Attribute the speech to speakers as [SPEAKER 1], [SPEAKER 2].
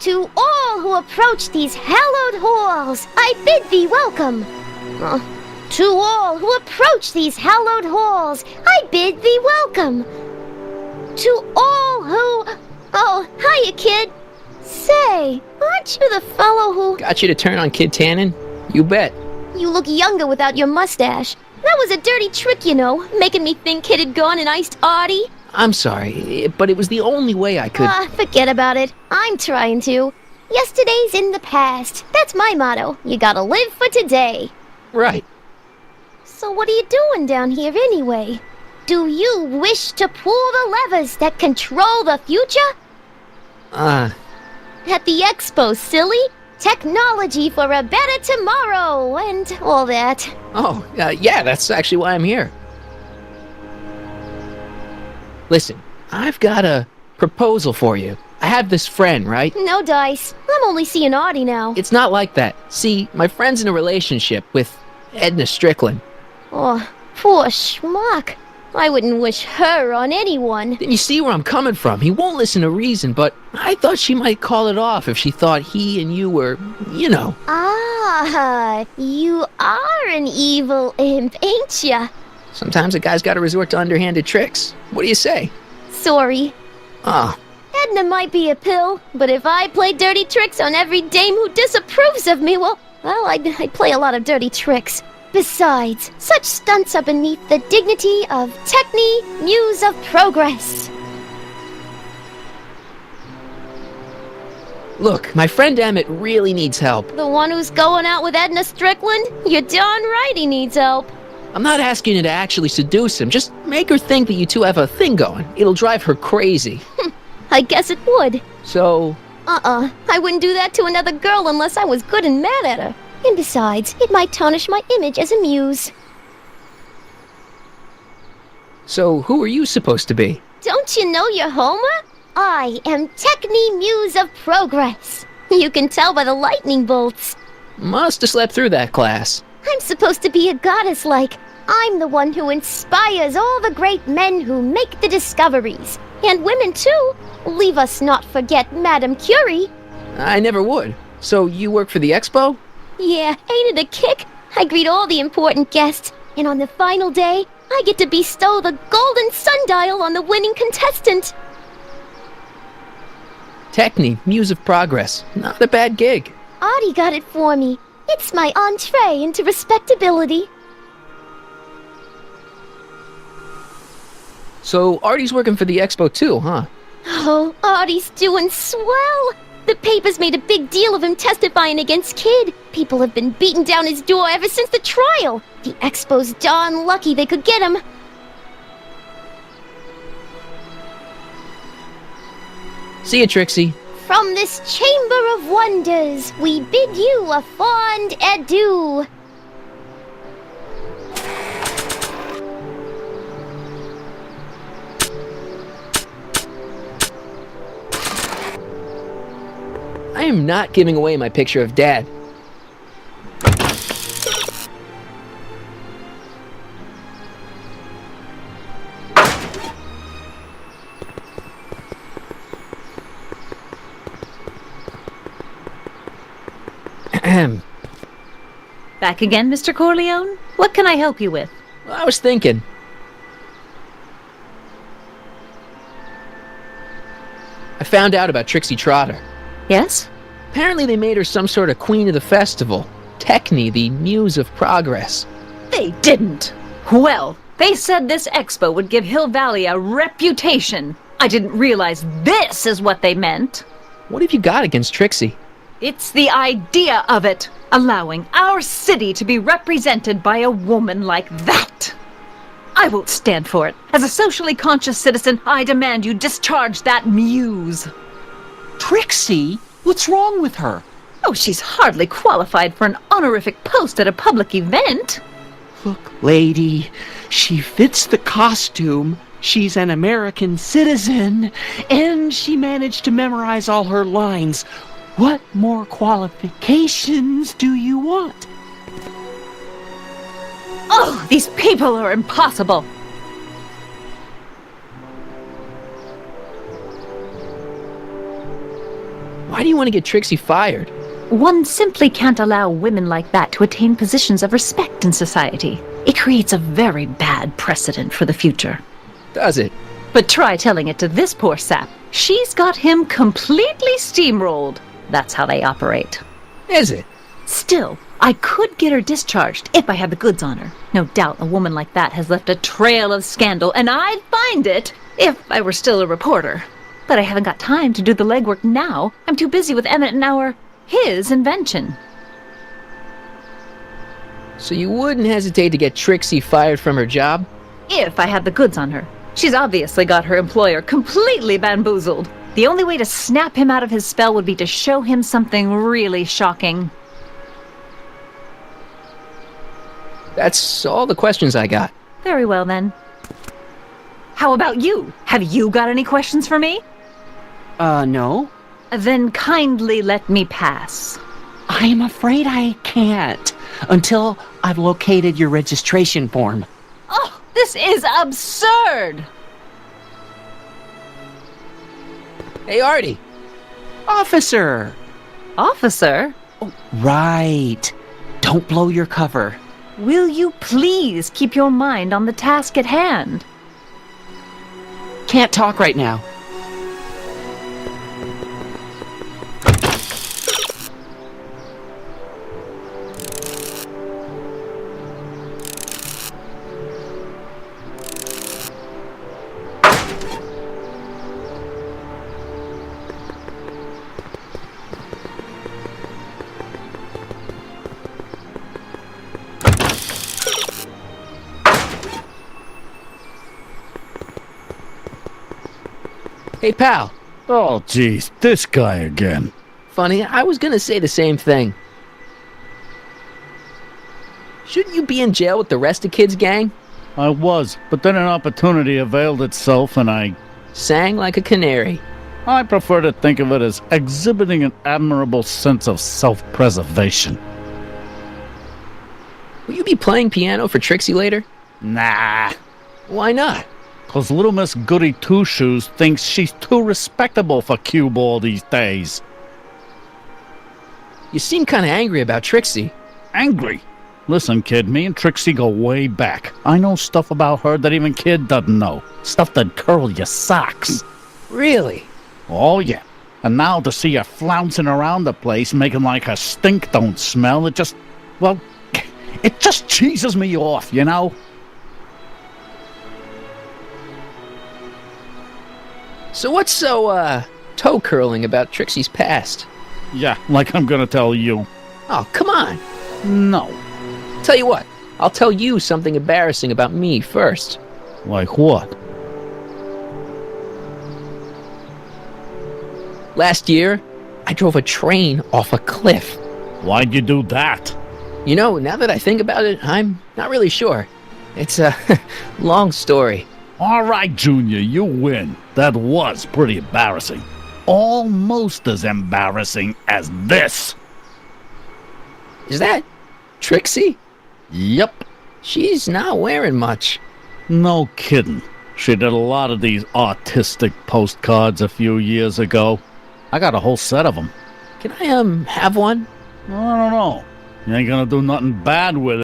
[SPEAKER 1] To all who approach these hallowed halls, I bid thee welcome. To all who approach these hallowed halls, I bid thee welcome. To all who... Oh, hiya, kid. Say, aren't you the fellow who...
[SPEAKER 2] Got you to turn on Kid Tannen? You bet.
[SPEAKER 1] You look younger without your mustache. That was a dirty trick, you know, making me think Kid had gone and iced Artie.
[SPEAKER 2] I'm sorry, but it was the only way I could...
[SPEAKER 1] Forget about it. I'm trying to. Yesterday's in the past. That's my motto. You gotta live for today.
[SPEAKER 2] Right.
[SPEAKER 1] So what are you doing down here anyway? Do you wish to pull the levers that control the future? At the expo, silly. Technology for a better tomorrow, and all that.
[SPEAKER 2] Oh, yeah, that's actually why I'm here. Listen, I've got a proposal for you. I have this friend, right?
[SPEAKER 1] No dice. I'm only seeing Artie now.
[SPEAKER 2] It's not like that. See, my friend's in a relationship with Edna Strickland.
[SPEAKER 1] Oh, poor schmuck. I wouldn't wish her on anyone.
[SPEAKER 2] Then you see where I'm coming from. He won't listen to reason, but I thought she might call it off if she thought he and you were, you know.
[SPEAKER 1] You are an evil imp, ain't ya?
[SPEAKER 2] Sometimes a guy's gotta resort to underhanded tricks. What do you say?
[SPEAKER 1] Sorry. Edna might be a pill, but if I play dirty tricks on every dame who disapproves of me, well, I'd play a lot of dirty tricks. Besides, such stunts are beneath the dignity of Techni, Muse of Progress.
[SPEAKER 2] Look, my friend Emmett really needs help.
[SPEAKER 1] The one who's going out with Edna Strickland? You're darn right he needs help.
[SPEAKER 2] I'm not asking you to actually seduce him. Just make her think that you two have a thing going. It'll drive her crazy.
[SPEAKER 1] I guess it would.
[SPEAKER 2] So?
[SPEAKER 1] I wouldn't do that to another girl unless I was good and mad at her. And besides, it might tarnish my image as a muse.
[SPEAKER 2] So, who are you supposed to be?
[SPEAKER 1] Don't you know your Homer? I am Techni Muse of Progress. You can tell by the lightning bolts.
[SPEAKER 2] Must have slept through that class.
[SPEAKER 1] I'm supposed to be a goddess-like. I'm the one who inspires all the great men who make the discoveries. And women, too. Leave us not forget Madame Curie.
[SPEAKER 2] I never would. So, you work for the expo?
[SPEAKER 1] Yeah, ain't it a kick? I greet all the important guests, and on the final day, I get to bestow the golden sundial on the winning contestant.
[SPEAKER 2] Techni, Muse of Progress. Not a bad gig.
[SPEAKER 1] Artie got it for me. It's my entree into respectability.
[SPEAKER 2] So, Artie's working for the expo too, huh?
[SPEAKER 1] Oh, Artie's doing swell. The papers made a big deal of him testifying against Kid. People have been beating down his door ever since the trial. The expo's darn lucky they could get him.
[SPEAKER 2] See ya, Trixie.
[SPEAKER 1] From this chamber of wonders, we bid you a fond adieu.
[SPEAKER 2] I am not giving away my picture of Dad.
[SPEAKER 3] Back again, Mr. Corleone? What can I help you with?
[SPEAKER 2] Well, I was thinking. I found out about Trixie Trotter.
[SPEAKER 3] Yes?
[SPEAKER 2] Apparently they made her some sort of queen of the festival. Techni, the Muse of Progress.
[SPEAKER 3] They didn't. Well, they said this expo would give Hill Valley a reputation. I didn't realize this is what they meant.
[SPEAKER 2] What have you got against Trixie?
[SPEAKER 3] It's the idea of it. Allowing our city to be represented by a woman like that. I won't stand for it. As a socially conscious citizen, I demand you discharge that muse.
[SPEAKER 4] Trixie? What's wrong with her?
[SPEAKER 3] Oh, she's hardly qualified for an honorific post at a public event.
[SPEAKER 4] Look, lady, she fits the costume. She's an American citizen, and she managed to memorize all her lines. What more qualifications do you want?
[SPEAKER 3] Oh, these people are impossible.
[SPEAKER 2] Why do you want to get Trixie fired?
[SPEAKER 3] One simply can't allow women like that to attain positions of respect in society. It creates a very bad precedent for the future.
[SPEAKER 2] Does it?
[SPEAKER 3] But try telling it to this poor sap. She's got him completely steamrolled. That's how they operate.
[SPEAKER 2] Is it?
[SPEAKER 3] Still, I could get her discharged if I had the goods on her. No doubt a woman like that has left a trail of scandal, and I'd find it if I were still a reporter. But I haven't got time to do the legwork now. I'm too busy with Emmett and his invention.
[SPEAKER 2] So you wouldn't hesitate to get Trixie fired from her job?
[SPEAKER 3] If I had the goods on her. She's obviously got her employer completely bamboozled. The only way to snap him out of his spell would be to show him something really shocking.
[SPEAKER 2] That's all the questions I got.
[SPEAKER 3] Very well, then. How about you? Have you got any questions for me?
[SPEAKER 4] No.
[SPEAKER 3] Then kindly let me pass.
[SPEAKER 4] I'm afraid I can't until I've located your registration form.
[SPEAKER 3] Oh, this is absurd!
[SPEAKER 2] Hey, Artie.
[SPEAKER 4] Officer!
[SPEAKER 3] Officer,
[SPEAKER 4] Right. Don't blow your cover.
[SPEAKER 3] will you please keep your mind on the task at hand?
[SPEAKER 4] Can't talk right now.
[SPEAKER 2] Hey, pal.
[SPEAKER 5] Oh, geez, this guy again.
[SPEAKER 2] Funny, I was gonna say the same thing. Shouldn't you be in jail with the rest of Kid's gang?
[SPEAKER 5] I was, but then an opportunity availed itself and I
[SPEAKER 2] Sang like a canary.
[SPEAKER 5] I prefer to think of it as exhibiting an admirable sense of self-preservation.
[SPEAKER 2] Will you be playing piano for Trixie later?
[SPEAKER 5] Nah,
[SPEAKER 2] Why not?
[SPEAKER 5] 'cause little Miss Goody Two-Shoes thinks she's too respectable for cue ball these days.
[SPEAKER 2] You seem kinda angry about Trixie.
[SPEAKER 5] Angry. Listen, kid, me and Trixie go way back. I know stuff about her that even Kid doesn't know. Stuff that'd curl your socks.
[SPEAKER 2] Really?
[SPEAKER 5] Oh, yeah. And now to see her flouncing around the place, making like her stink don't smell, it just cheeses me off, you know?
[SPEAKER 2] So what's so, toe-curling about Trixie's past?
[SPEAKER 5] Yeah, like I'm gonna tell you.
[SPEAKER 2] Oh, come on.
[SPEAKER 5] No.
[SPEAKER 2] Tell you what, I'll tell you something embarrassing about me first.
[SPEAKER 5] Like what?
[SPEAKER 2] Last year, I drove a train off a cliff.
[SPEAKER 5] Why'd you do that?
[SPEAKER 2] You know, now that I think about it, I'm not really sure. It's a long story.
[SPEAKER 5] All right, Junior, you win. That was pretty embarrassing. Almost as embarrassing as this.
[SPEAKER 2] Is that Trixie?
[SPEAKER 5] Yep.
[SPEAKER 2] She's not wearing much.
[SPEAKER 5] No kidding. She did a lot of these artistic postcards a few years ago. I got a whole set of them.
[SPEAKER 2] Can I, have one?
[SPEAKER 5] I don't know. You ain't gonna do nothing bad with it.